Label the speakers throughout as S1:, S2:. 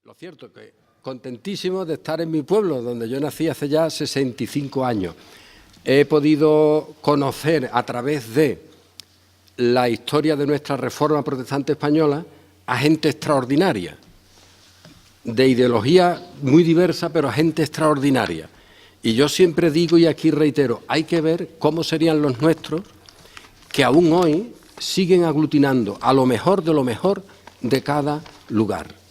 S1: Lo cierto es que contentísimo de estar en mi pueblo, donde yo nací hace ya 65 años. He podido conocer a través de la historia de nuestra Reforma Protestante española a gente extraordinaria, de ideología muy diversa, pero a gente extraordinaria. Y yo siempre digo, y aquí reitero, hay que ver cómo serían los nuestros, que aún hoy siguen aglutinando a lo mejor de cada lugar.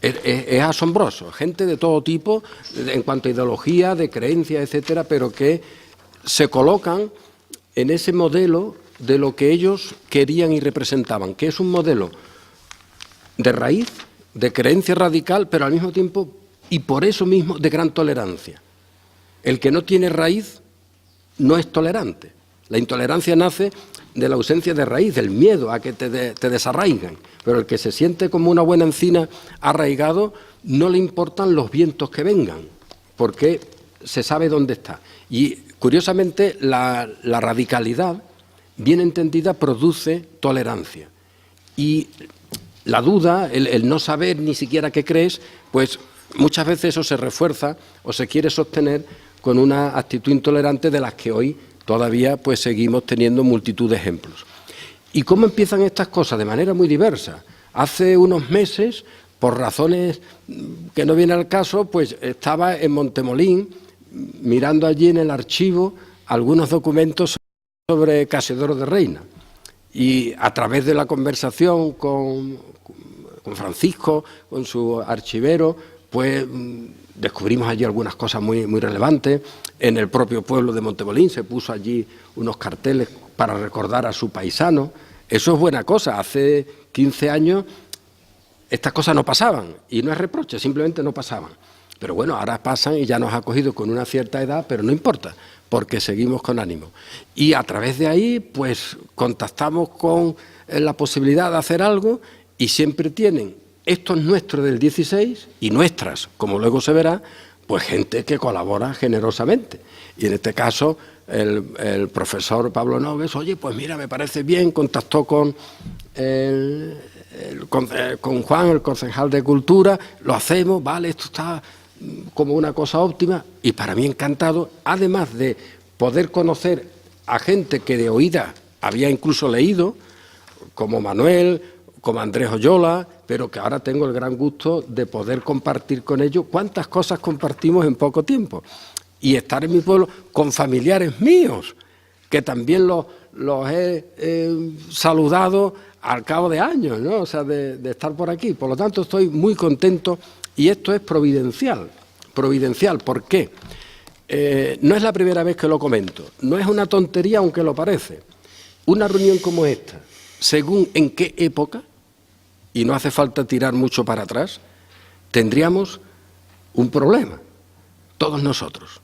S1: Es asombroso, gente de todo tipo, en cuanto a ideología, de creencias, etcétera, pero que se colocan en ese modelo de lo que ellos querían y representaban, que es un modelo de raíz, de creencia radical, pero al mismo tiempo, y por eso mismo, de gran tolerancia. El que no tiene raíz no es tolerante. La intolerancia nace de la ausencia de raíz, del miedo a que te desarraigan. Pero el que se siente como una buena encina arraigado, no le importan los vientos que vengan, porque se sabe dónde está. Y, curiosamente, la radicalidad, bien entendida, produce tolerancia. Y la duda, el no saber ni siquiera qué crees, pues muchas veces eso se refuerza o se quiere sostener con una actitud intolerante de las que hoy todavía pues seguimos teniendo multitud de ejemplos. ¿Y cómo empiezan estas cosas? De manera muy diversa. Hace unos meses, por razones que no vienen al caso, pues estaba en Montemolín mirando allí en el archivo algunos documentos sobre Casiodoro de Reina. Y a través de la conversación con Francisco, con su archivero, pues descubrimos allí algunas cosas muy relevantes. En el propio pueblo de Montemolín se puso allí unos carteles para recordar a su paisano. Eso es buena cosa. Hace 15 años estas cosas no pasaban, y no es reproche, simplemente no pasaban. Pero bueno, ahora pasan y ya nos ha cogido con una cierta edad, pero no importa, porque seguimos con ánimo. Y a través de ahí, pues contactamos con la posibilidad de hacer algo, y siempre tienen estos nuestros del 16 y nuestras, como luego se verá, pues gente que colabora generosamente. Y en este caso, el profesor Pablo Nogues, oye, pues mira, me parece bien, contactó con Juan, el concejal de Cultura, lo hacemos, vale, esto está como una cosa óptima, y para mí encantado, además de poder conocer a gente que de oída había incluso leído, como Manuel, como Andrés Oyola, pero que ahora tengo el gran gusto de poder compartir con ellos cuántas cosas compartimos en poco tiempo. Y estar en mi pueblo con familiares míos, que también los he saludado al cabo de años, ¿no? O sea, de estar por aquí. Por lo tanto, estoy muy contento, y esto es providencial. Providencial, ¿por qué? No es la primera vez que lo comento, no es una tontería aunque lo parece. Una reunión como esta, según en qué época, y no hace falta tirar mucho para atrás, tendríamos un problema, todos nosotros.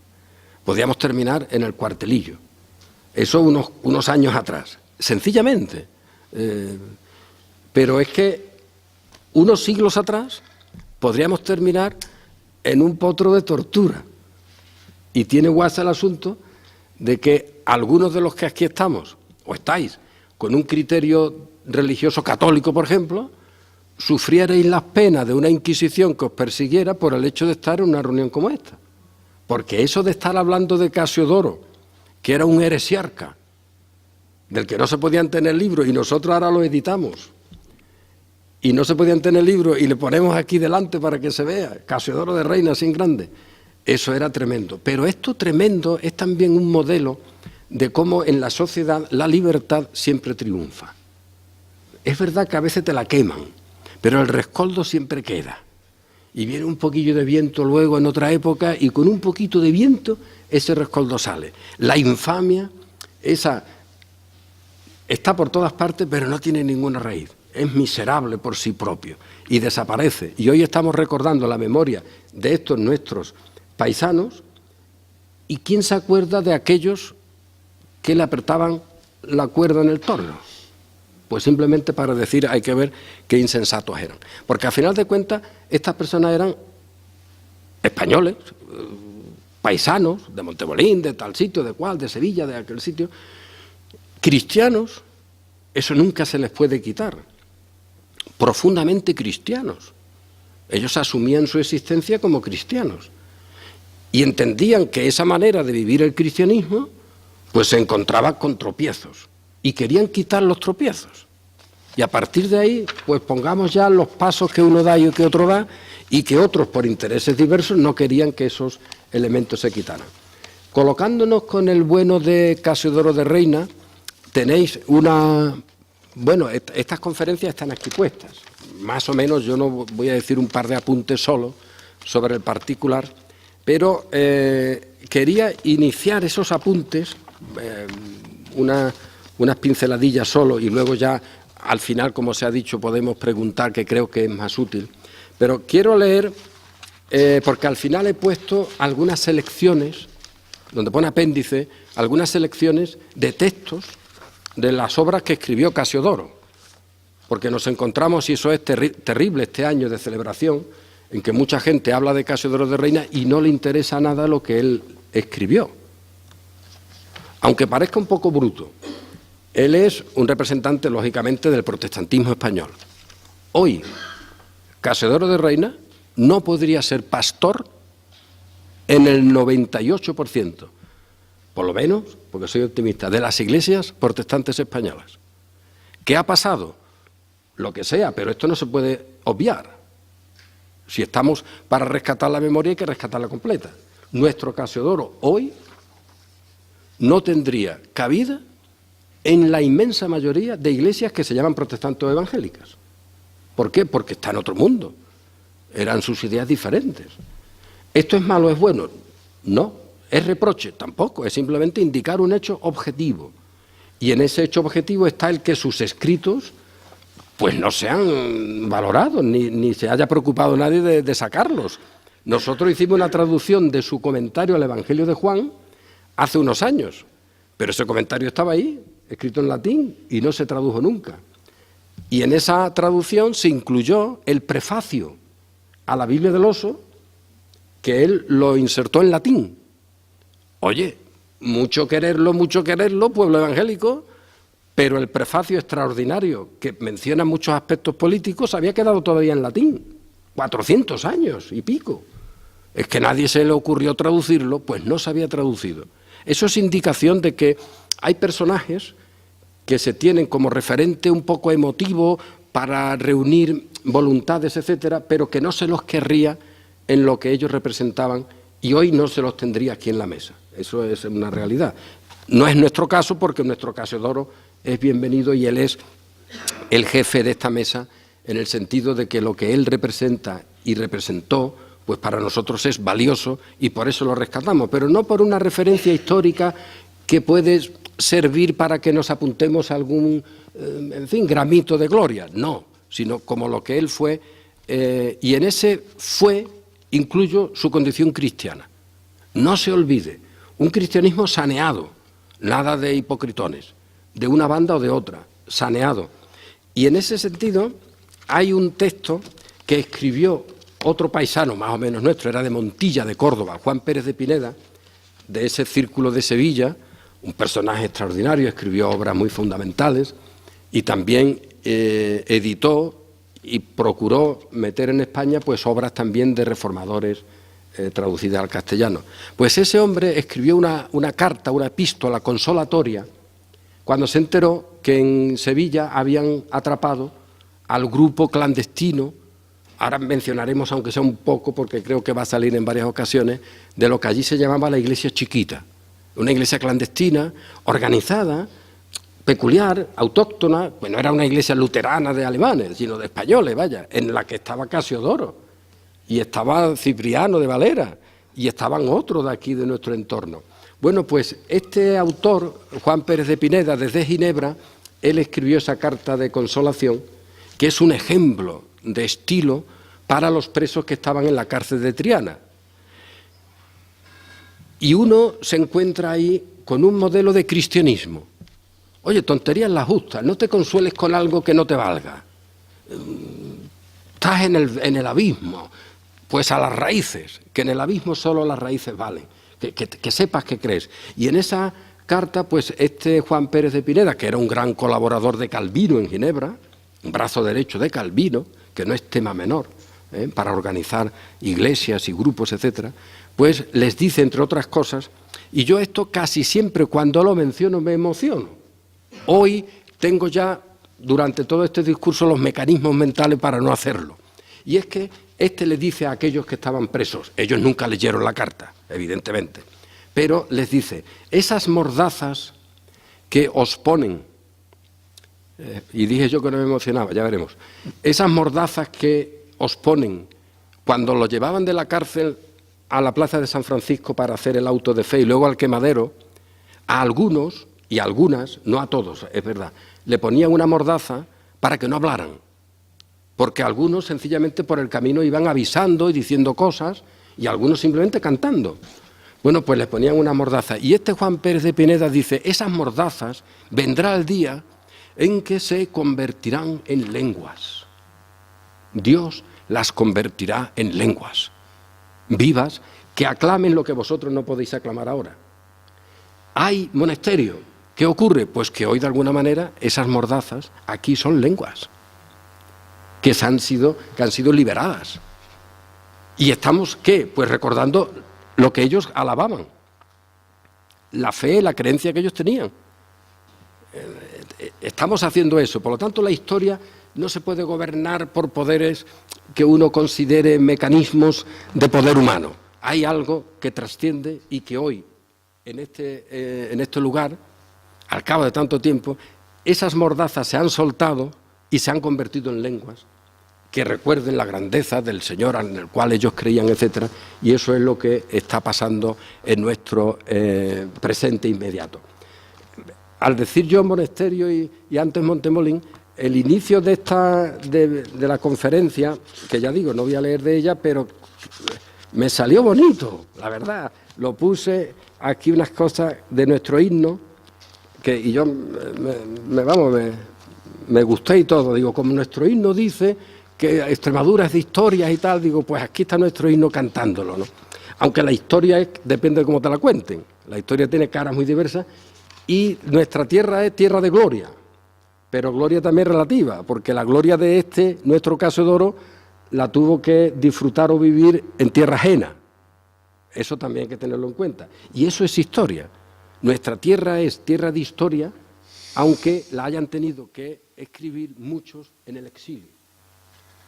S1: Podríamos terminar en el cuartelillo, eso unos años atrás, sencillamente. Pero es que unos siglos atrás podríamos terminar en un potro de tortura. Y tiene guasa el asunto de que algunos de los que aquí estamos, o estáis, con un criterio religioso católico, por ejemplo, sufrierais las penas de una inquisición que os persiguiera por el hecho de estar en una reunión como esta. Porque eso de estar hablando de Casiodoro, que era un heresiarca, del que no se podían tener libros, y nosotros ahora lo editamos, y no se podían tener libros, y le ponemos aquí delante para que se vea, Casiodoro de Reina, así en grande, eso era tremendo. Pero esto tremendo es también un modelo de cómo en la sociedad la libertad siempre triunfa. Es verdad que a veces te la queman, pero el rescoldo siempre queda. Y viene un poquillo de viento luego en otra época, y con un poquito de viento ese rescoldo sale. La infamia, esa está por todas partes, pero no tiene ninguna raíz. Es miserable por sí propio y desaparece. Y hoy estamos recordando la memoria de estos nuestros paisanos, y ¿quién se acuerda de aquellos que le apretaban la cuerda en el torno? Pues simplemente para decir, hay que ver qué insensatos eran. Porque al final de cuentas, estas personas eran españoles, paisanos, de Montemolín, de tal sitio, de cual, de Sevilla, de aquel sitio, cristianos, eso nunca se les puede quitar, profundamente cristianos, Ellos asumían su existencia como cristianos y entendían que esa manera de vivir el cristianismo pues se encontraba con tropiezos y querían quitar los tropiezos. Y a partir de ahí, pues pongamos ya los pasos que uno da y que otro da, y que otros, por intereses diversos, no querían que esos elementos se quitaran. Colocándonos con el bueno de Casiodoro de Reina, tenéis una... Bueno, estas conferencias están aquí puestas. Más o menos, yo no voy a decir un par de apuntes solo sobre el particular, pero quería iniciar esos apuntes, unas pinceladillas solo, y luego ya al final, como se ha dicho, podemos preguntar, que creo que es más útil. Pero quiero leer, porque al final he puesto algunas selecciones, donde pone apéndice, algunas selecciones de textos de las obras que escribió Casiodoro, porque nos encontramos, y eso es terrible este año de celebración, en que mucha gente habla de Casiodoro de Reina y no le interesa nada lo que él escribió. Aunque parezca un poco bruto, él es un representante, lógicamente, del protestantismo español. Hoy, Casiodoro de Reina no podría ser pastor en el 98%, por lo menos, porque soy optimista, de las iglesias protestantes españolas. ¿Qué ha pasado? Lo que sea, pero esto no se puede obviar. Si estamos para rescatar la memoria, hay que rescatarla completa. Nuestro Casiodoro hoy no tendría cabida en la inmensa mayoría de iglesias que se llaman protestantes evangélicas. ¿Por qué? Porque está en otro mundo. Eran sus ideas diferentes. ¿Esto es malo o es bueno? No. ¿Es reproche? Tampoco. Es simplemente indicar un hecho objetivo. Y en ese hecho objetivo está el que sus escritos pues no se han valorado, ni se haya preocupado nadie de sacarlos. Nosotros hicimos una traducción de su comentario al Evangelio de Juan hace unos años, pero ese comentario estaba ahí, escrito en latín, y no se tradujo nunca. Y en esa traducción se incluyó el prefacio a la Biblia del Oso, que él lo insertó en latín. Oye, mucho quererlo, pueblo evangélico, pero el prefacio extraordinario, que menciona muchos aspectos políticos, había quedado todavía en latín, 400 años y pico. Es que nadie se le ocurrió traducirlo, pues no se había traducido. Eso es indicación de que hay personajes que se tienen como referente un poco emotivo para reunir voluntades, etcétera, pero que no se los querría en lo que ellos representaban y hoy no se los tendría aquí en la mesa. Eso es una realidad. No es nuestro caso, porque nuestro Casiodoro es bienvenido y él es el jefe de esta mesa, en el sentido de que lo que él representa y representó, pues para nosotros es valioso y por eso lo rescatamos, pero no por una referencia histórica que puede servir para que nos apuntemos a algún, en fin, gramito de gloria, no, sino como lo que él fue, y en ese fue incluyo su condición cristiana. No se olvide, un cristianismo saneado, nada de hipocritones, de una banda o de otra, saneado. Y en ese sentido hay un texto que escribió otro paisano más o menos nuestro, era de Montilla, de Córdoba, Juan Pérez de Pineda, de ese círculo de Sevilla, un personaje extraordinario, escribió obras muy fundamentales y también editó y procuró meter en España pues obras también de reformadores traducidas al castellano. Pues ese hombre escribió una carta, una epístola consolatoria, cuando se enteró que en Sevilla habían atrapado al grupo clandestino, ahora mencionaremos, aunque sea un poco, porque creo que va a salir en varias ocasiones, de lo que allí se llamaba la iglesia chiquita, una iglesia clandestina, organizada, peculiar, autóctona, pues no era una iglesia luterana de alemanes, sino de españoles, vaya, en la que estaba Casiodoro, y estaba Cipriano de Valera, y estaban otros de aquí de nuestro entorno. Bueno, pues este autor, Juan Pérez de Pineda, desde Ginebra, él escribió esa carta de consolación, que es un ejemplo de estilo para los presos que estaban en la cárcel de Triana. Y uno se encuentra ahí con un modelo de cristianismo. Oye, tonterías las justas, no te consueles con algo que no te valga. Estás en el abismo, pues a las raíces, que en el abismo solo las raíces valen. Que sepas que crees. Y en esa carta, pues este Juan Pérez de Pineda, que era un gran colaborador de Calvino en Ginebra, un brazo derecho de Calvino, que no es tema menor, para organizar iglesias y grupos, etcétera, pues les dice, entre otras cosas, y yo esto casi siempre cuando lo menciono me emociono. Hoy tengo ya, durante todo este discurso, los mecanismos mentales para no hacerlo. Y es que le dice a aquellos que estaban presos, ellos nunca leyeron la carta, evidentemente, pero les dice, esas mordazas que os ponen, y dije yo que no me emocionaba, ya veremos, esas mordazas que os ponen cuando los llevaban de la cárcel a la plaza de San Francisco para hacer el auto de fe y luego al quemadero, a algunos y a algunas, no a todos, es verdad, le ponían una mordaza para que no hablaran, porque algunos sencillamente por el camino iban avisando y diciendo cosas y algunos simplemente cantando. Bueno, pues les ponían una mordaza. Y este Juan Pérez de Pineda dice, esas mordazas vendrá el día en que se convertirán en lenguas. Dios las convertirá en lenguas vivas que aclamen lo que vosotros no podéis aclamar ahora. Hay monasterio. ¿Qué ocurre? Pues que hoy de alguna manera esas mordazas aquí son lenguas que han sido liberadas. Y estamos, ¿qué? Pues recordando lo que ellos alababan, la fe, la creencia que ellos tenían. Estamos haciendo eso. Por lo tanto, la historia no se puede gobernar por poderes que uno considere mecanismos de poder humano. Hay algo que trasciende y que hoy, en este lugar, al cabo de tanto tiempo, esas mordazas se han soltado y se han convertido en lenguas que recuerden la grandeza del Señor en el cual ellos creían, etcétera, y eso es lo que está pasando en nuestro presente inmediato. Al decir yo monasterio y antes Montemolín, el inicio de la conferencia, que ya digo, no voy a leer de ella, pero me salió bonito, la verdad. Lo puse aquí unas cosas de nuestro himno, y yo me gusté y todo. Digo, como nuestro himno dice que Extremadura es de historias y tal, digo, pues aquí está nuestro himno cantándolo, ¿no? Aunque la historia depende de cómo te la cuenten. La historia tiene caras muy diversas y nuestra tierra es tierra de gloria, pero gloria también relativa, porque la gloria de nuestro Casiodoro, la tuvo que disfrutar o vivir en tierra ajena. Eso también hay que tenerlo en cuenta. Y eso es historia. Nuestra tierra es tierra de historia, aunque la hayan tenido que escribir muchos en el exilio.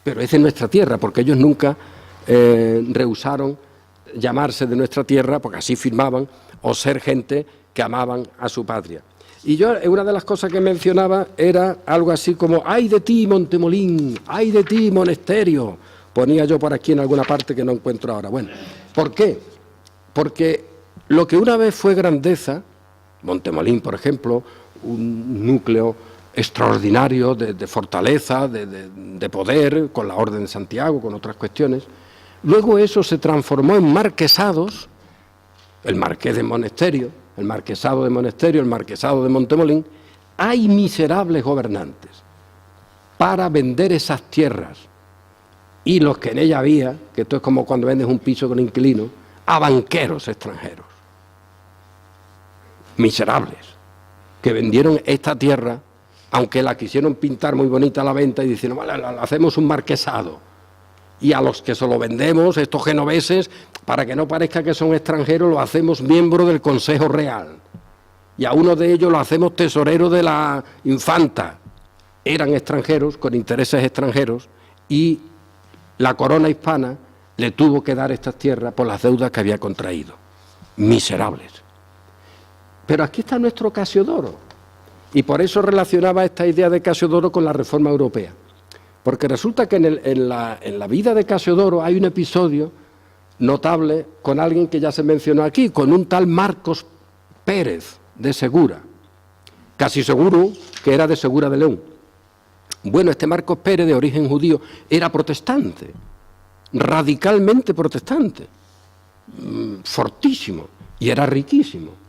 S1: Pero es de nuestra tierra, porque ellos nunca rehusaron llamarse de nuestra tierra, porque así firmaban, o ser gente que amaban a su patria. Y yo, una de las cosas que mencionaba era algo así como, ¡ay de ti, Montemolín! ¡Ay de ti, monasterio! Ponía yo por aquí en alguna parte que no encuentro ahora. Bueno, ¿por qué? Porque lo que una vez fue grandeza, Montemolín, por ejemplo, un núcleo extraordinario de fortaleza, de poder, con la Orden de Santiago, con otras cuestiones, luego eso se transformó en marquesados, el marqués de Monasterio, el marquesado de Monasterio, el marquesado de Montemolín. Hay miserables gobernantes para vender esas tierras y los que en ella había, que esto es como cuando vendes un piso con inquilino, a banqueros extranjeros, miserables, que vendieron esta tierra, aunque la quisieron pintar muy bonita a la venta y dicen, vale, hacemos un marquesado, y a los que se lo vendemos, estos genoveses, para que no parezca que son extranjeros, lo hacemos miembro del Consejo Real, y a uno de ellos lo hacemos tesorero de la infanta. Eran extranjeros, con intereses extranjeros, y la corona hispana le tuvo que dar estas tierras por las deudas que había contraído. Miserables. Pero aquí está nuestro Casiodoro, y por eso relacionaba esta idea de Casiodoro con la reforma europea. Porque resulta que en la vida de Casiodoro hay un episodio notable con alguien que ya se mencionó aquí, con un tal Marcos Pérez de Segura, casi seguro que era de Segura de León. Bueno, este Marcos Pérez, de origen judío, era protestante, radicalmente protestante, fortísimo, y era riquísimo.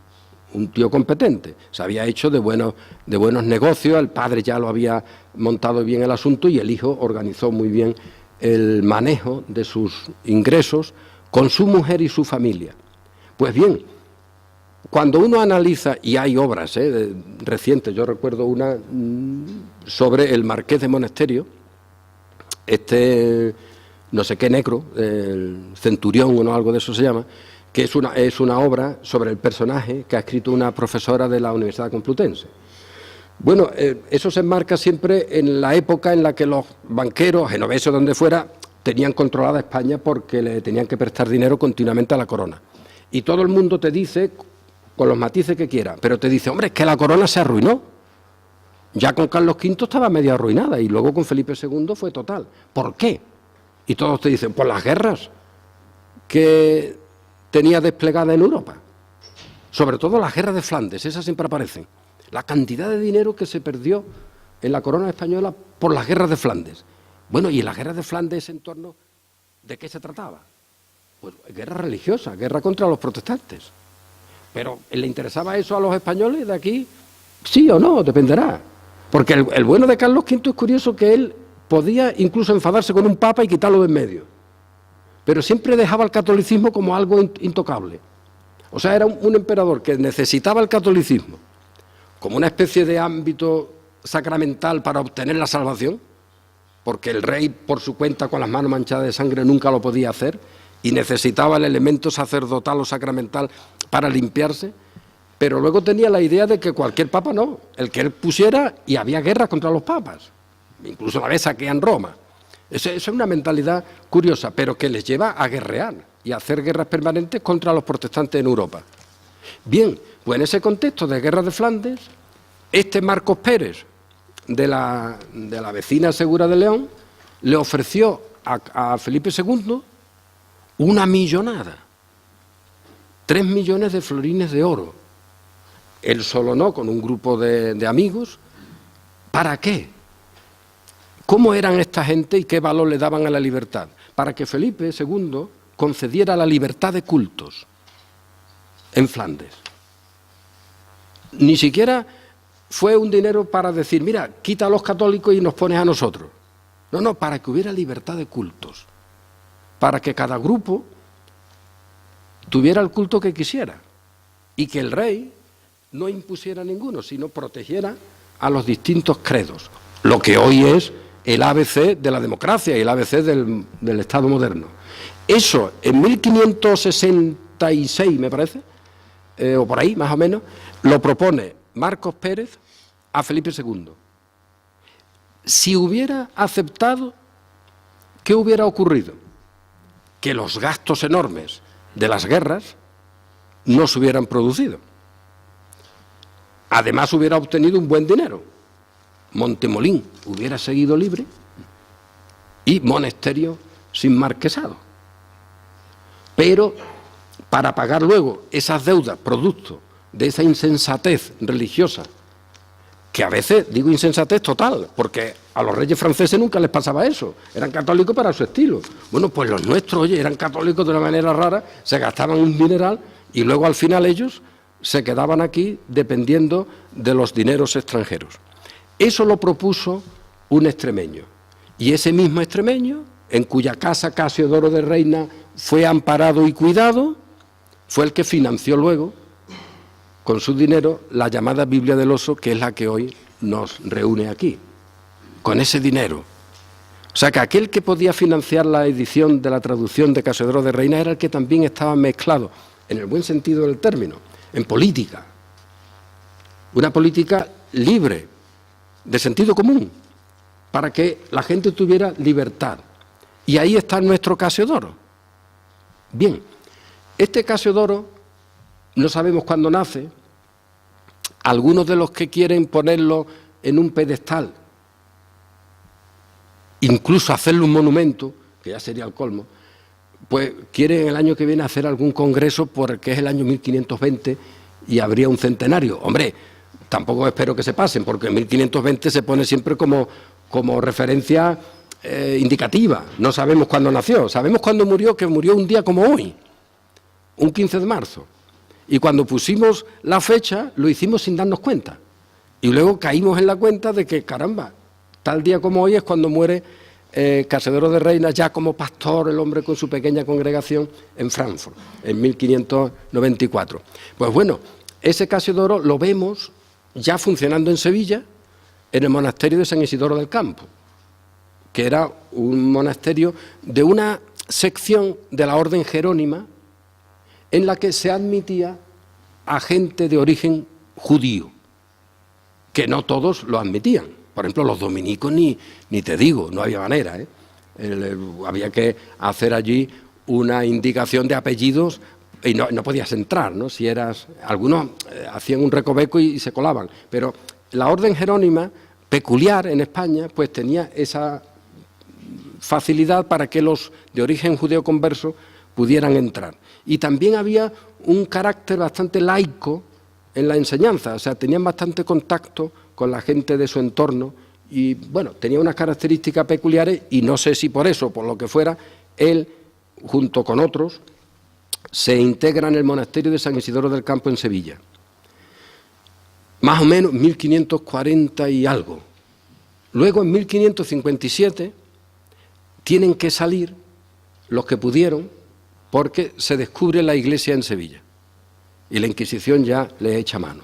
S1: Un tío competente, se había hecho de buenos negocios, el padre ya lo había montado bien el asunto y el hijo organizó muy bien el manejo de sus ingresos con su mujer y su familia. Pues bien, cuando uno analiza, y hay obras recientes, yo recuerdo una sobre el marqués de Monasterio, no sé qué negro, el Centurión o no, algo de eso se llama, que es una obra sobre el personaje que ha escrito una profesora de la Universidad Complutense. Bueno, eso se enmarca siempre en la época en la que los banqueros, genoveses o donde fuera, tenían controlada España porque le tenían que prestar dinero continuamente a la corona. Y todo el mundo te dice, con los matices que quiera, pero te dice, hombre, es que la corona se arruinó. Ya con Carlos V estaba medio arruinada y luego con Felipe II fue total. ¿Por qué? Y todos te dicen, por las guerras que tenía desplegada en Europa. Sobre todo las guerras de Flandes, esas siempre aparecen. La cantidad de dinero que se perdió en la corona española por las guerras de Flandes. Bueno, y en las guerras de Flandes en torno, ¿de qué se trataba? Pues guerra religiosa, guerra contra los protestantes. Pero ¿le interesaba eso a los españoles de aquí? Sí o no, dependerá. Porque el bueno de Carlos V es curioso que él podía incluso enfadarse con un papa y quitarlo de en medio. Pero siempre dejaba el catolicismo como algo intocable. O sea, era un emperador que necesitaba el catolicismo como una especie de ámbito sacramental para obtener la salvación, porque el rey por su cuenta con las manos manchadas de sangre nunca lo podía hacer y necesitaba el elemento sacerdotal o sacramental para limpiarse, pero luego tenía la idea de que cualquier papa no, el que él pusiera, y había guerra contra los papas, incluso la vez saquean Roma. Esa es una mentalidad curiosa, pero que les lleva a guerrear y a hacer guerras permanentes contra los protestantes en Europa. Bien, pues en ese contexto de guerra de Flandes, este Marcos Pérez, de la vecina Segura de León, le ofreció a Felipe II una millonada, 3 millones de florines de oro. Él solo no, con un grupo de amigos. ¿Para qué? ¿Cómo eran esta gente y qué valor le daban a la libertad? Para que Felipe II concediera la libertad de cultos en Flandes. Ni siquiera fue un dinero para decir, mira, quita a los católicos y nos pones a nosotros. No, no, para que hubiera libertad de cultos. Para que cada grupo tuviera el culto que quisiera. Y que el rey no impusiera ninguno, sino protegiera a los distintos credos. Lo que hoy es el ABC de la democracia y el ABC del Estado moderno. Eso, en 1566, me parece, o por ahí, más o menos, lo propone Marcos Pérez a Felipe II. Si hubiera aceptado, ¿qué hubiera ocurrido? Que los gastos enormes de las guerras no se hubieran producido. Además, hubiera obtenido un buen dinero. Montemolín hubiera seguido libre y Monasterio sin marquesado. Pero para pagar luego esas deudas producto de esa insensatez religiosa, que a veces digo insensatez total, porque a los reyes franceses nunca les pasaba eso, eran católicos para su estilo. Bueno, pues los nuestros, oye, eran católicos de una manera rara, se gastaban un dineral y luego al final ellos se quedaban aquí dependiendo de los dineros extranjeros. Eso lo propuso un extremeño, y ese mismo extremeño, en cuya casa Casiodoro de Reina fue amparado y cuidado, fue el que financió luego, con su dinero, la llamada Biblia del Oso, que es la que hoy nos reúne aquí, con ese dinero. O sea que aquel que podía financiar la edición de la traducción de Casiodoro de Reina era el que también estaba mezclado, en el buen sentido del término, en política. Una política libre, de sentido común, para que la gente tuviera libertad. Y ahí está nuestro Casiodoro. Bien, este Casiodoro no sabemos cuándo nace. Algunos de los que quieren ponerlo en un pedestal, incluso hacerle un monumento, que ya sería el colmo, pues quieren el año que viene hacer algún congreso porque es el año 1520 y habría un centenario. Hombre, tampoco espero que se pasen, porque en 1520 se pone siempre como referencia indicativa. No sabemos cuándo nació, sabemos cuándo murió, que murió un día como hoy, un 15 de marzo. Y cuando pusimos la fecha, lo hicimos sin darnos cuenta. Y luego caímos en la cuenta de que, caramba, tal día como hoy es cuando muere Casiodoro de Reina, ya como pastor, el hombre con su pequeña congregación en Frankfurt, en 1594. Pues bueno, ese Casiodoro lo vemos ya funcionando en Sevilla, en el monasterio de San Isidoro del Campo, que era un monasterio de una sección de la orden jerónima en la que se admitía a gente de origen judío, que no todos lo admitían. Por ejemplo, los dominicos ni te digo, no había manera, ¿eh? Había que hacer allí una indicación de apellidos y no podías entrar, ¿no? Si eras, algunos hacían un recoveco y se colaban, pero la orden jerónima, peculiar en España, pues tenía esa facilidad para que los de origen judeo converso pudieran entrar. Y también había un carácter bastante laico en la enseñanza, o sea, tenían bastante contacto con la gente de su entorno y, bueno, tenía unas características peculiares y no sé si por eso, por lo que fuera, él, junto con otros, se integra en el monasterio de San Isidoro del Campo en Sevilla. Más o menos 1540 y algo. Luego, en 1557, tienen que salir los que pudieron porque se descubre la iglesia en Sevilla y la Inquisición ya le echa mano.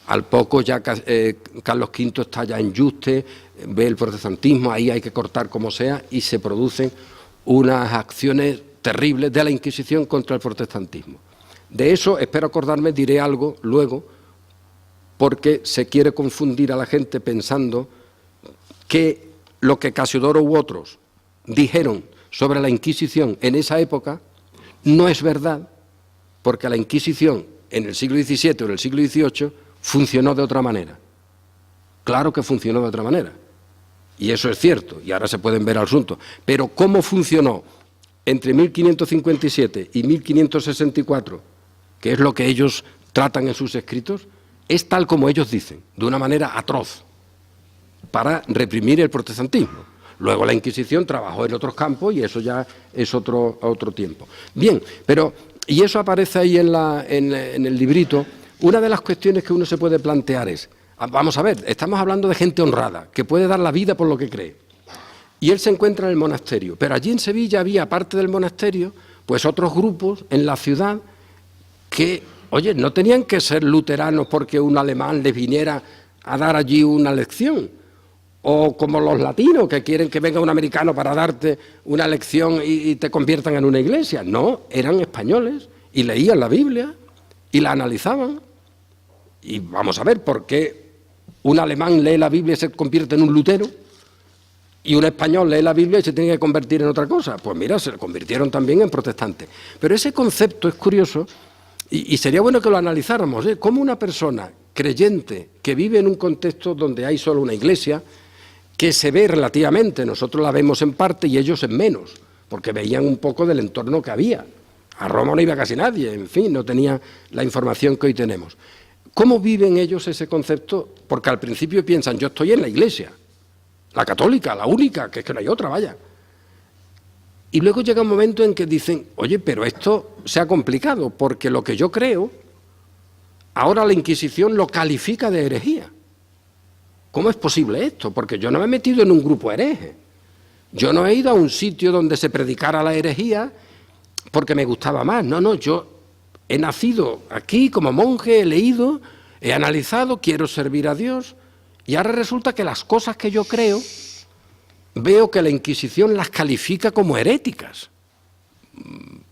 S1: Al poco ya Carlos V está ya en Yuste, ve el protestantismo, ahí hay que cortar como sea y se producen unas acciones terribles de la Inquisición contra el protestantismo. De eso, espero acordarme, diré algo luego, porque se quiere confundir a la gente pensando que lo que Casiodoro u otros dijeron sobre la Inquisición en esa época no es verdad, porque la Inquisición en el siglo XVII o en el siglo XVIII funcionó de otra manera. Claro que funcionó de otra manera, y eso es cierto, y ahora se pueden ver asuntos, pero ¿cómo funcionó entre 1557 y 1564, que es lo que ellos tratan en sus escritos? Es tal como ellos dicen, de una manera atroz, para reprimir el protestantismo. Luego la Inquisición trabajó en otros campos y eso ya es otro tiempo. Bien, pero, y eso aparece ahí en el librito, una de las cuestiones que uno se puede plantear es, vamos a ver, estamos hablando de gente honrada, que puede dar la vida por lo que cree. Y él se encuentra en el monasterio, pero allí en Sevilla había, aparte del monasterio, pues otros grupos en la ciudad que, oye, no tenían que ser luteranos porque un alemán les viniera a dar allí una lección, o como los latinos que quieren que venga un americano para darte una lección y te conviertan en una iglesia. No, eran españoles y leían la Biblia y la analizaban. Y vamos a ver por qué un alemán lee la Biblia y se convierte en un lutero y un español lee la Biblia y se tiene que convertir en otra cosa. Pues mira, se convirtieron también en protestantes. Pero ese concepto es curioso y sería bueno que lo analizáramos, ¿eh? Cómo una persona creyente que vive en un contexto donde hay solo una iglesia, que se ve relativamente, nosotros la vemos en parte y ellos en menos, porque veían un poco del entorno que había. A Roma no iba casi nadie, en fin, no tenía la información que hoy tenemos. ¿Cómo viven ellos ese concepto? Porque al principio piensan, yo estoy en la iglesia, la católica, la única, que es que no hay otra, vaya. Y luego llega un momento en que dicen, oye, pero esto se ha complicado, porque lo que yo creo, ahora la Inquisición lo califica de herejía. ¿Cómo es posible esto? Porque yo no me he metido en un grupo hereje. Yo no he ido a un sitio donde se predicara la herejía porque me gustaba más. No, yo he nacido aquí como monje, he leído, he analizado, quiero servir a Dios, y ahora resulta que las cosas que yo creo, veo que la Inquisición las califica como heréticas.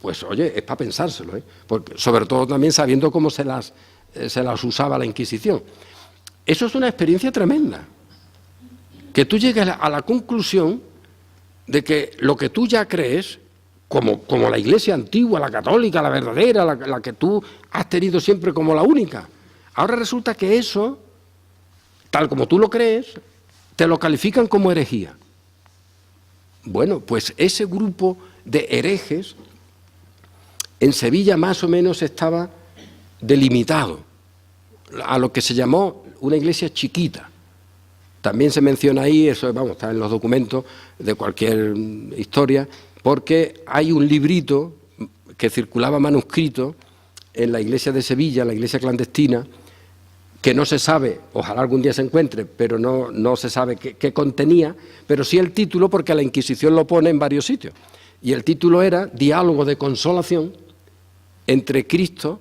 S1: Pues oye, es para pensárselo, ¿eh? Porque, sobre todo también sabiendo cómo se las usaba la Inquisición. Eso es una experiencia tremenda, que tú llegues a la conclusión de que lo que tú ya crees, como la iglesia antigua, la católica, la verdadera, la que tú has tenido siempre como la única, ahora resulta que eso, tal como tú lo crees, te lo califican como herejía. Bueno, pues ese grupo de herejes en Sevilla más o menos estaba delimitado a lo que se llamó una iglesia chiquita. También se menciona ahí, eso vamos, está en los documentos de cualquier historia, porque hay un librito que circulaba manuscrito en la iglesia de Sevilla, la iglesia clandestina, que no se sabe, ojalá algún día se encuentre, pero no se sabe qué contenía, pero sí el título, porque la Inquisición lo pone en varios sitios. Y el título era Diálogo de consolación entre Cristo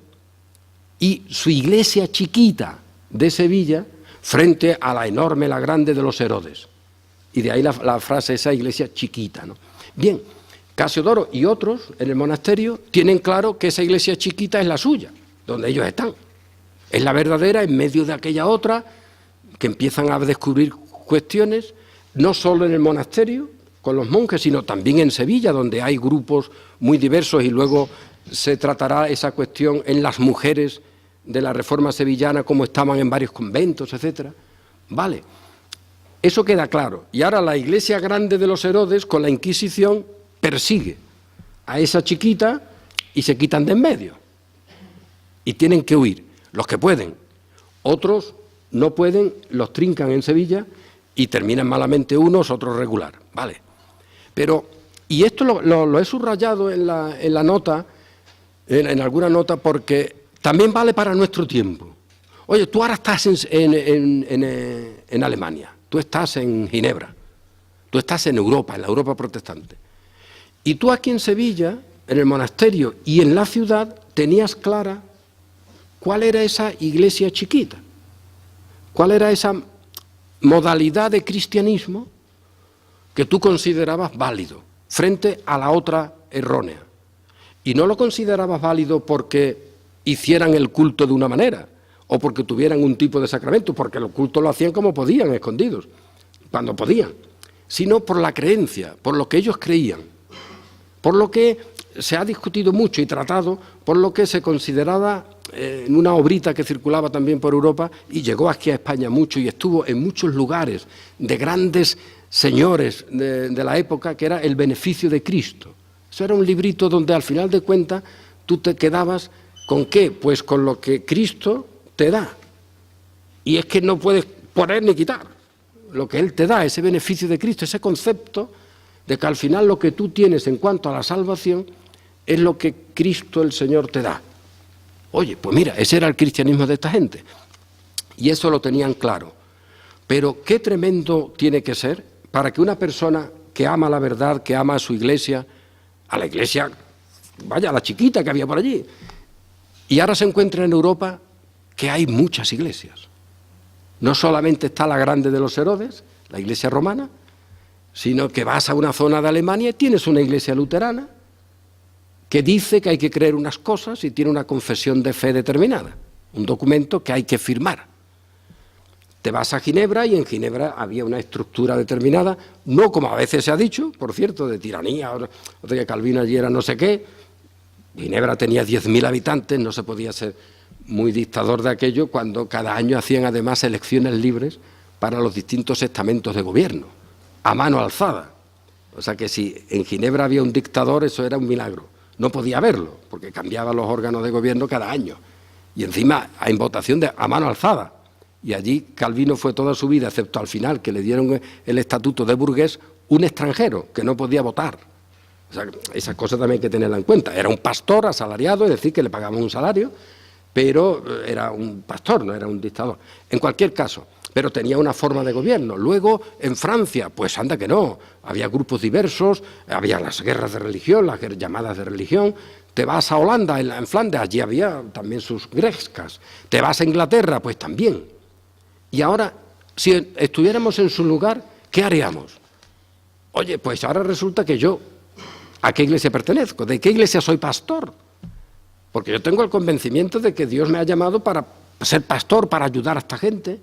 S1: y su iglesia chiquita de Sevilla frente a la enorme, la grande de los Herodes. Y de ahí la frase, esa iglesia chiquita, ¿no? Bien, Casiodoro y otros en el monasterio tienen claro que esa iglesia chiquita es la suya, donde ellos están. Es la verdadera en medio de aquella otra, que empiezan a descubrir cuestiones, no solo en el monasterio, con los monjes, sino también en Sevilla, donde hay grupos muy diversos, y luego se tratará esa cuestión en las mujeres de la Reforma sevillana, como estaban en varios conventos, etcétera. Vale, eso queda claro. Y ahora la iglesia grande de los Herodes, con la Inquisición, persigue a esa chiquita y se quitan de en medio. Y tienen que huir, los que pueden. Otros no pueden, los trincan en Sevilla y terminan malamente unos, otros regular. Vale. Pero, y esto lo he subrayado en la nota, en alguna nota, porque también vale para nuestro tiempo. Oye, tú ahora estás en Alemania, tú estás en Ginebra, tú estás en Europa, en la Europa protestante. Y tú aquí en Sevilla, en el monasterio y en la ciudad, tenías clara cuál era esa iglesia chiquita, cuál era esa modalidad de cristianismo que tú considerabas válido frente a la otra errónea. Y no lo considerabas válido porque hicieran el culto de una manera o porque tuvieran un tipo de sacramento, porque el culto lo hacían como podían, escondidos, cuando podían, sino por la creencia, por lo que ellos creían, por lo que se ha discutido mucho y tratado, por lo que se consideraba en una obrita que circulaba también por Europa y llegó aquí a España mucho y estuvo en muchos lugares de grandes señores de la época, que era El beneficio de Cristo. Eso era un librito donde al final de cuentas tú te quedabas ¿con qué? Pues con lo que Cristo te da. Y es que no puedes poner ni quitar lo que Él te da, ese beneficio de Cristo, ese concepto de que al final lo que tú tienes en cuanto a la salvación es lo que Cristo el Señor te da. Oye, pues mira, ese era el cristianismo de esta gente. Y eso lo tenían claro. Pero qué tremendo tiene que ser para que una persona que ama la verdad, que ama a su iglesia, a la iglesia, vaya, a la chiquita que había por allí, y ahora se encuentra en Europa que hay muchas iglesias. No solamente está la grande de los Herodes, la iglesia romana, sino que vas a una zona de Alemania y tienes una iglesia luterana que dice que hay que creer unas cosas y tiene una confesión de fe determinada, un documento que hay que firmar. Te vas a Ginebra y en Ginebra había una estructura determinada, no como a veces se ha dicho, por cierto, de tiranía, o de que Calvino allí era no sé qué. Ginebra tenía 10.000 habitantes, no se podía ser muy dictador de aquello cuando cada año hacían además elecciones libres para los distintos estamentos de gobierno, a mano alzada. O sea que si en Ginebra había un dictador, eso era un milagro. No podía haberlo, porque cambiaban los órganos de gobierno cada año. Y encima en votación a mano alzada. Y allí Calvino fue toda su vida, excepto al final, que le dieron el estatuto de burgués, un extranjero que no podía votar. O sea, esas cosas también hay que tenerla en cuenta. Era un pastor asalariado, es decir, que le pagaban un salario, pero era un pastor, no era un dictador. En cualquier caso, pero tenía una forma de gobierno. Luego, en Francia, pues anda que no, había grupos diversos, había las guerras de religión, las llamadas de religión. Te vas a Holanda, en Flandes, allí había también sus grescas. Te vas a Inglaterra, pues también. Y ahora, si estuviéramos en su lugar, ¿qué haríamos? Oye, pues ahora resulta que yo, ¿a qué iglesia pertenezco? ¿De qué iglesia soy pastor? Porque yo tengo el convencimiento de que Dios me ha llamado para ser pastor, para ayudar a esta gente.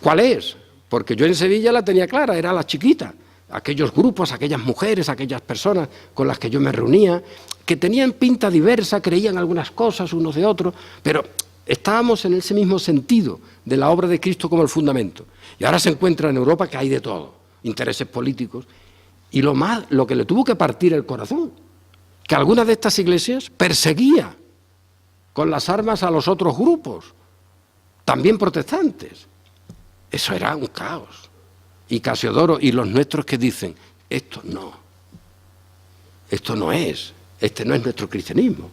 S1: ¿Cuál es? Porque yo en Sevilla la tenía clara, era la chiquita. Aquellos grupos, aquellas mujeres, aquellas personas con las que yo me reunía, que tenían pinta diversa, creían algunas cosas unos de otros, pero estábamos en ese mismo sentido de la obra de Cristo como el fundamento. Y ahora se encuentra en Europa que hay de todo, intereses políticos. Y lo que le tuvo que partir el corazón, que algunas de estas iglesias perseguía con las armas a los otros grupos, también protestantes. Eso era un caos. Y Casiodoro y los nuestros que dicen, esto no es, este no es nuestro cristianismo.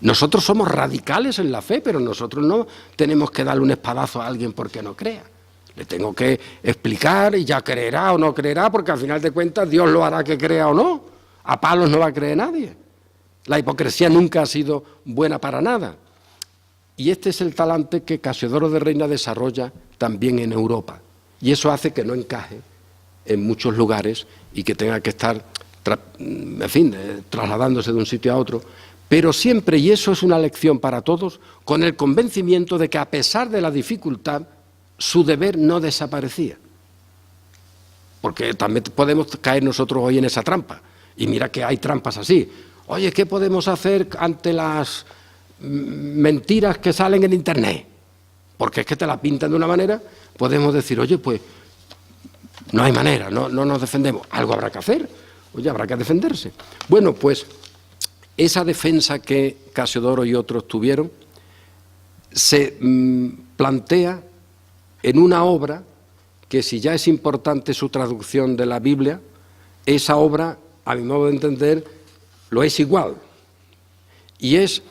S1: Nosotros somos radicales en la fe, pero nosotros no tenemos que darle un espadazo a alguien porque no crea. Le tengo que explicar y ya creerá o no creerá, porque al final de cuentas Dios lo hará que crea o no. A palos no va a creer nadie. La hipocresía nunca ha sido buena para nada. Y este es el talante que Casiodoro de Reina desarrolla también en Europa. Y eso hace que no encaje en muchos lugares y que tenga que estar, en fin, trasladándose de un sitio a otro, pero siempre, y eso es una lección para todos, con el convencimiento de que a pesar de la dificultad, su deber no desaparecía. Porque también podemos caer nosotros hoy en esa trampa. Y mira que hay trampas así. Oye, ¿qué podemos hacer ante las mentiras que salen en Internet? Porque es que te la pintan de una manera, podemos decir, oye, pues no hay manera, no nos defendemos. Algo habrá que hacer, oye, habrá que defenderse. Bueno, pues esa defensa que Casiodoro y otros tuvieron se plantea en una obra que, si ya es importante su traducción de la Biblia, esa obra, a mi modo de entender, lo es igual. Y es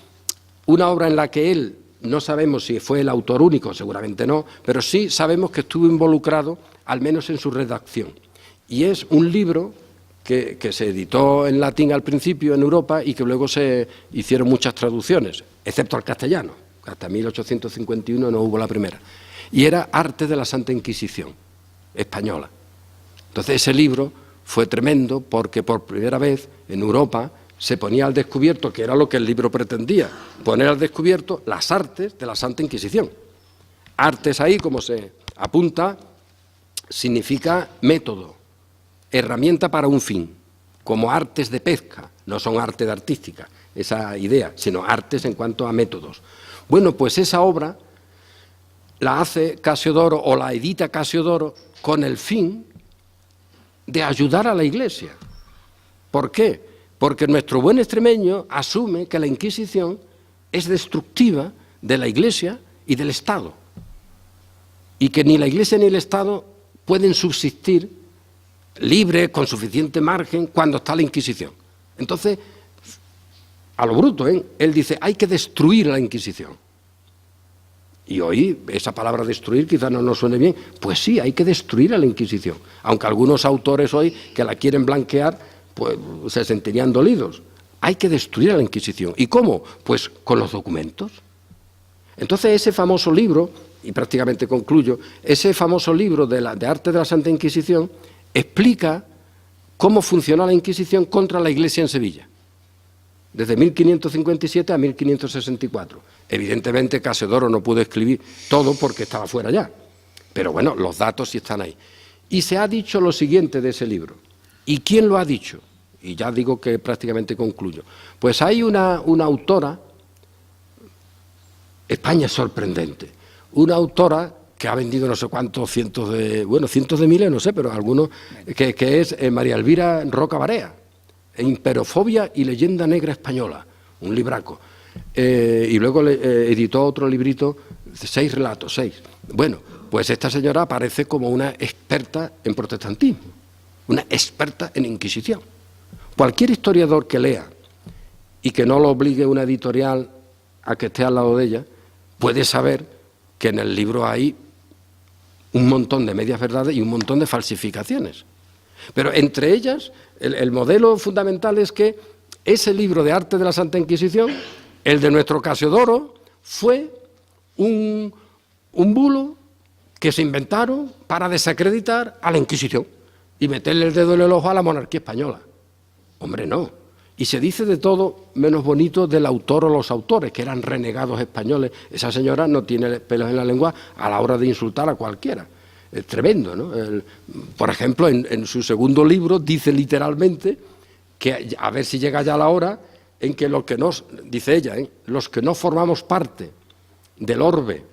S1: una obra en la que él, no sabemos si fue el autor único, seguramente no, pero sí sabemos que estuvo involucrado, al menos en su redacción. Y es un libro que se editó en latín al principio en Europa y que luego se hicieron muchas traducciones, excepto al castellano. Hasta 1851 no hubo la primera. Y era Arte de la Santa Inquisición española. Entonces ese libro fue tremendo porque por primera vez en Europa se ponía al descubierto, que era lo que el libro pretendía, poner al descubierto las artes de la Santa Inquisición. Artes ahí, como se apunta, significa método, herramienta para un fin, como artes de pesca, no son artes de artística, esa idea, sino artes en cuanto a métodos. Bueno, pues esa obra la hace Casiodoro o la edita Casiodoro con el fin de ayudar a la Iglesia. ¿Por qué? Porque nuestro buen extremeño asume que la Inquisición es destructiva de la Iglesia y del Estado, y que ni la Iglesia ni el Estado pueden subsistir libres, con suficiente margen, cuando está la Inquisición. Entonces, a lo bruto, él dice, hay que destruir la Inquisición. Y hoy esa palabra destruir quizás no nos suene bien. Pues sí, hay que destruir a la Inquisición. Aunque algunos autores hoy que la quieren blanquear, pues se sentirían dolidos. Hay que destruir a la Inquisición. ¿Y cómo? Pues con los documentos. Entonces ese famoso libro, y prácticamente concluyo, ese famoso libro de Arte de la Santa Inquisición explica cómo funcionó la Inquisición contra la Iglesia en Sevilla, desde 1557 a 1564. Evidentemente Casiodoro no pudo escribir todo porque estaba fuera ya, pero bueno, los datos sí están ahí. Y se ha dicho lo siguiente de ese libro. ¿Y quién lo ha dicho? Y ya digo que prácticamente concluyo. Pues hay una autora, España es sorprendente, una autora que ha vendido no sé cuántos cientos de miles, no sé, pero algunos, que es María Elvira Roca Barea, Imperofobia y leyenda negra española, un libraco. Y luego editó otro librito, 6 relatos. Bueno, pues esta señora aparece como una experta en protestantismo, una experta en Inquisición. Cualquier historiador que lea y que no lo obligue una editorial a que esté al lado de ella, puede saber que en el libro hay un montón de medias verdades y un montón de falsificaciones. Pero entre ellas, el modelo fundamental es que ese libro de Arte de la Santa Inquisición, el de nuestro Casiodoro, fue un bulo que se inventaron para desacreditar a la Inquisición y meterle el dedo en el ojo a la monarquía española. Hombre, no. Y se dice de todo menos bonito del autor o los autores, que eran renegados españoles. Esa señora no tiene pelos en la lengua a la hora de insultar a cualquiera. Es tremendo, ¿no? Por ejemplo, en su segundo libro dice literalmente que a ver si llega ya la hora en que los que no, dice ella, los que no formamos parte del orbe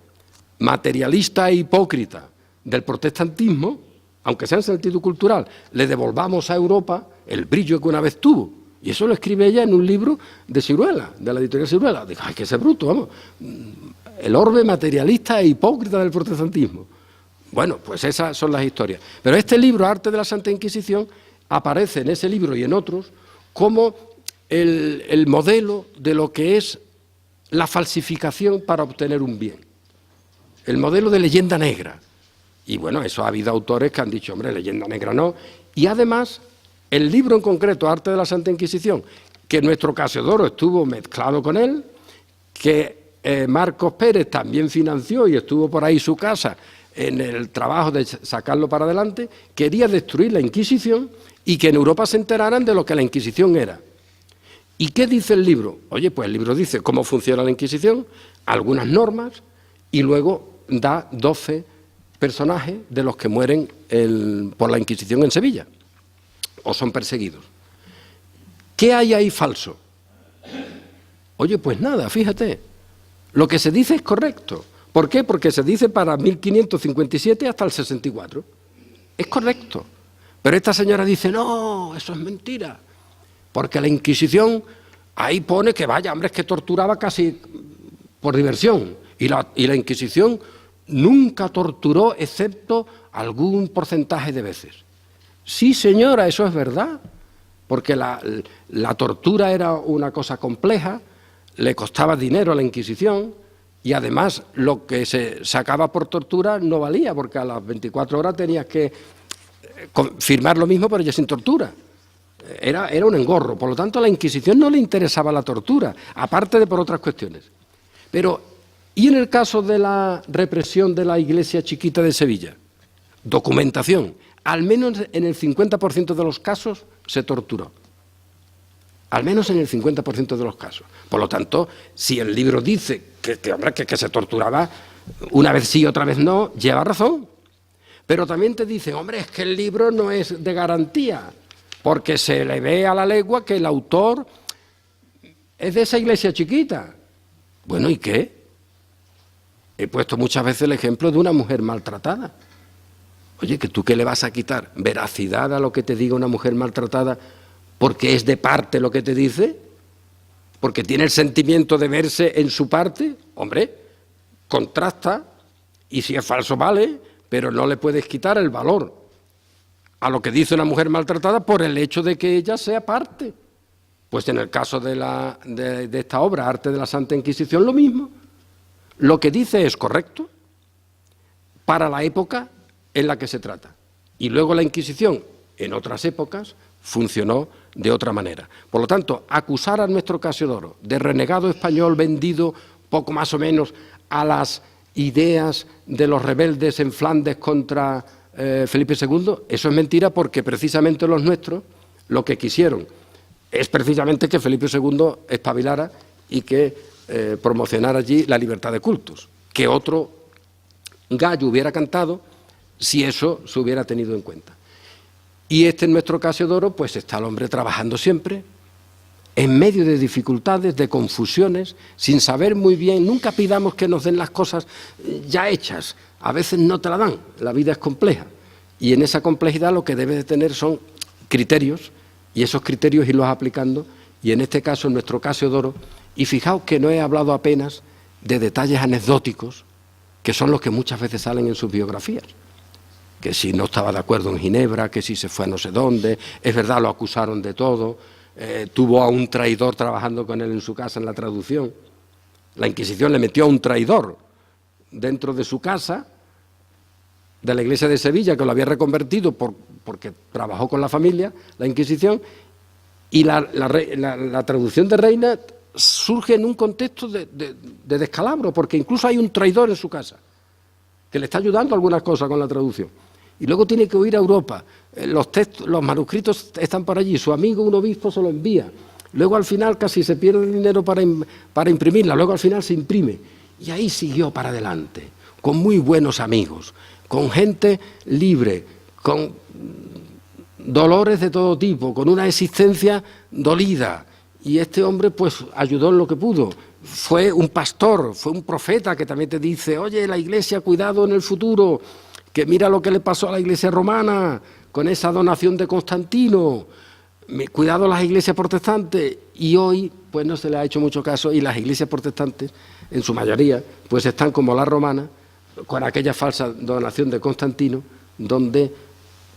S1: materialista e hipócrita del protestantismo, aunque sea en sentido cultural, le devolvamos a Europa el brillo que una vez tuvo. Y eso lo escribe ella en un libro de Siruela, de la editorial Siruela. Digo, ¡ay, que ese bruto, vamos! El orbe materialista e hipócrita del protestantismo. Bueno, pues esas son las historias. Pero este libro, Arte de la Santa Inquisición, aparece en ese libro y en otros como el modelo de lo que es la falsificación para obtener un bien. El modelo de leyenda negra. Y bueno, eso ha habido autores que han dicho, hombre, leyenda negra no. Y además, el libro en concreto, Arte de la Santa Inquisición, que nuestro Casiodoro estuvo mezclado con él, que Marcos Pérez también financió y estuvo por ahí su casa en el trabajo de sacarlo para adelante, quería destruir la Inquisición y que en Europa se enteraran de lo que la Inquisición era. ¿Y qué dice el libro? Oye, pues el libro dice cómo funciona la Inquisición, algunas normas, y luego da 12 personajes de los que mueren por la Inquisición en Sevilla, o son perseguidos. ¿Qué hay ahí falso? Oye, pues nada, fíjate, lo que se dice es correcto. ¿Por qué? Porque se dice para 1557 hasta el 64. Es correcto. Pero esta señora dice, no, eso es mentira. Porque la Inquisición, ahí pone que vaya, hombre, es que torturaba casi por diversión. Y la Inquisición nunca torturó, excepto algún porcentaje de veces. Sí, señora, eso es verdad. Porque la tortura era una cosa compleja, le costaba dinero a la Inquisición, y además lo que se sacaba por tortura no valía, porque a las 24 horas tenías que firmar lo mismo, pero ya sin tortura. Era un engorro. Por lo tanto, a la Inquisición no le interesaba la tortura, aparte de por otras cuestiones. Pero, ¿y en el caso de la represión de la Iglesia Chiquita de Sevilla? Documentación. Al menos en el 50% de los casos se torturó. Al menos en el 50% de los casos. Por lo tanto, si el libro dice que se torturaba una vez sí y otra vez no, lleva razón. Pero también te dicen, hombre, es que el libro no es de garantía, porque se le ve a la legua que el autor es de esa iglesia chiquita. Bueno, ¿y qué? He puesto muchas veces el ejemplo de una mujer maltratada. Oye, ¿que tú qué le vas a quitar? ¿Veracidad a lo que te diga una mujer maltratada porque es de parte lo que te dice? ¿Porque tiene el sentimiento de verse en su parte? Hombre, contrasta, y si es falso vale, pero no le puedes quitar el valor a lo que dice una mujer maltratada por el hecho de que ella sea parte. Pues en el caso de esta obra, Arte de la Santa Inquisición, lo mismo. Lo que dice es correcto para la época en la que se trata. Y luego la Inquisición, en otras épocas, funcionó de otra manera. Por lo tanto, acusar a nuestro Casiodoro de renegado español vendido poco más o menos a las ideas de los rebeldes en Flandes contra Felipe II, eso es mentira, porque precisamente los nuestros lo que quisieron es precisamente que Felipe II espabilara y que promocionara allí la libertad de cultos, que otro gallo hubiera cantado si eso se hubiera tenido en cuenta. Y en nuestro Casiodoro, pues está el hombre trabajando siempre, en medio de dificultades, de confusiones, sin saber muy bien. Nunca pidamos que nos den las cosas ya hechas, a veces no te la dan, la vida es compleja. Y en esa complejidad lo que debes de tener son criterios, y esos criterios irlos aplicando, y en este caso, en nuestro Casiodoro, y fijaos que no he hablado apenas de detalles anecdóticos, que son los que muchas veces salen en sus biografías. Que si no estaba de acuerdo en Ginebra, que si se fue a no sé dónde, es verdad, lo acusaron de todo, tuvo a un traidor trabajando con él en su casa en la traducción. La Inquisición le metió a un traidor dentro de su casa, de la iglesia de Sevilla, que lo había reconvertido porque trabajó con la familia, la Inquisición, y la traducción de Reina surge en un contexto de descalabro, porque incluso hay un traidor en su casa, que le está ayudando algunas cosas con la traducción. Y luego tiene que huir a Europa. Los manuscritos están por allí, su amigo, un obispo, se lo envía. Luego al final casi se pierde el dinero para imprimirla, luego al final se imprime. Y ahí siguió para adelante, con muy buenos amigos, con gente libre, con dolores de todo tipo, con una existencia dolida. Y este hombre pues ayudó en lo que pudo. Fue un pastor, fue un profeta que también te dice, oye, la Iglesia, cuidado en el futuro, que mira lo que le pasó a la Iglesia romana con esa donación de Constantino, cuidado las iglesias protestantes. Y hoy pues no se le ha hecho mucho caso, y las iglesias protestantes, en su mayoría, pues están como la romana, con aquella falsa donación de Constantino, donde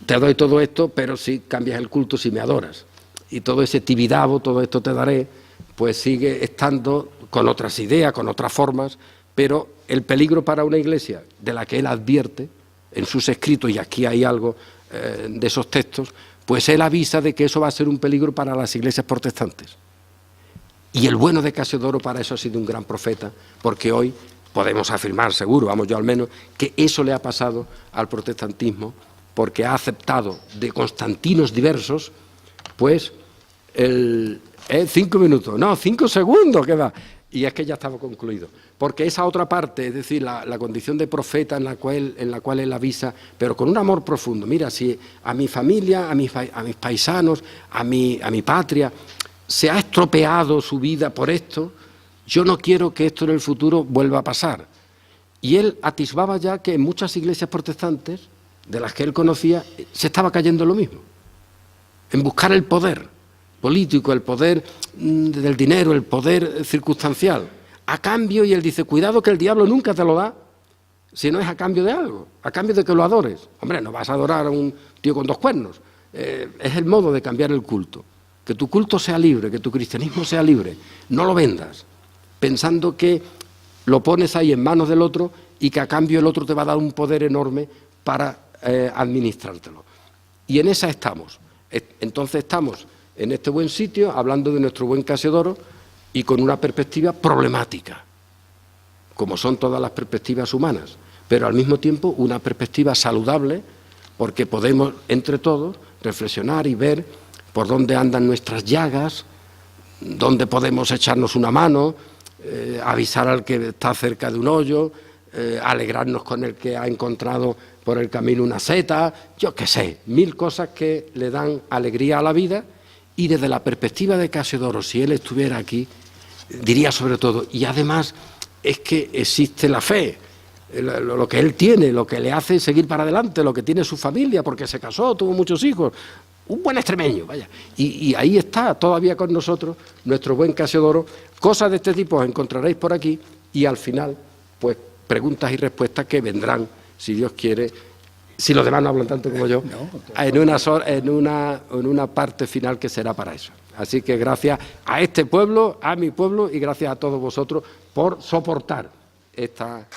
S1: te doy todo esto, pero si cambias el culto, si me adoras. Y todo ese tibidabo, todo esto te daré, pues sigue estando con otras ideas, con otras formas, pero el peligro para una iglesia de la que él advierte en sus escritos, y aquí hay algo de esos textos, pues él avisa de que eso va a ser un peligro para las iglesias protestantes. Y el bueno de Casiodoro para eso ha sido un gran profeta, porque hoy podemos afirmar seguro, vamos, yo al menos, que eso le ha pasado al protestantismo, porque ha aceptado de constantinos diversos, pues, 5 minutos, no, 5 segundos queda, y es que ya estaba concluido. Porque esa otra parte, es decir, la condición de profeta en la cual él avisa, pero con un amor profundo. Mira, si a mi familia, a mis paisanos, a mi patria, se ha estropeado su vida por esto, yo no quiero que esto en el futuro vuelva a pasar. Y él atisbaba ya que en muchas iglesias protestantes, de las que él conocía, se estaba cayendo lo mismo. En buscar el poder político, el poder del dinero, el poder circunstancial. A cambio, y él dice, cuidado que el diablo nunca te lo da, si no es a cambio de algo, a cambio de que lo adores. Hombre, no vas a adorar a un tío con 2 cuernos. Es el modo de cambiar el culto. Que tu culto sea libre, que tu cristianismo sea libre. No lo vendas, pensando que lo pones ahí en manos del otro y que a cambio el otro te va a dar un poder enorme para administrártelo. Y en esa estamos. Entonces estamos en este buen sitio, hablando de nuestro buen Casiodoro, y con una perspectiva problemática, como son todas las perspectivas humanas, pero al mismo tiempo una perspectiva saludable, porque podemos entre todos reflexionar y ver por dónde andan nuestras llagas, dónde podemos echarnos una mano, avisar al que está cerca de un hoyo, alegrarnos con el que ha encontrado por el camino una seta, yo qué sé, 1000 cosas que le dan alegría a la vida. Y desde la perspectiva de Casiodoro, si él estuviera aquí, diría sobre todo, y además es que existe la fe, lo que él tiene, lo que le hace seguir para adelante, lo que tiene su familia, porque se casó, tuvo muchos hijos, un buen extremeño, vaya. Y ahí está todavía con nosotros nuestro buen Casiodoro. Cosas de este tipo os encontraréis por aquí y al final, pues preguntas y respuestas que vendrán, si Dios quiere, si los demás no hablan tanto como yo, en una parte final que será para eso. Así que gracias a este pueblo, a mi pueblo, y gracias a todos vosotros por soportar esta...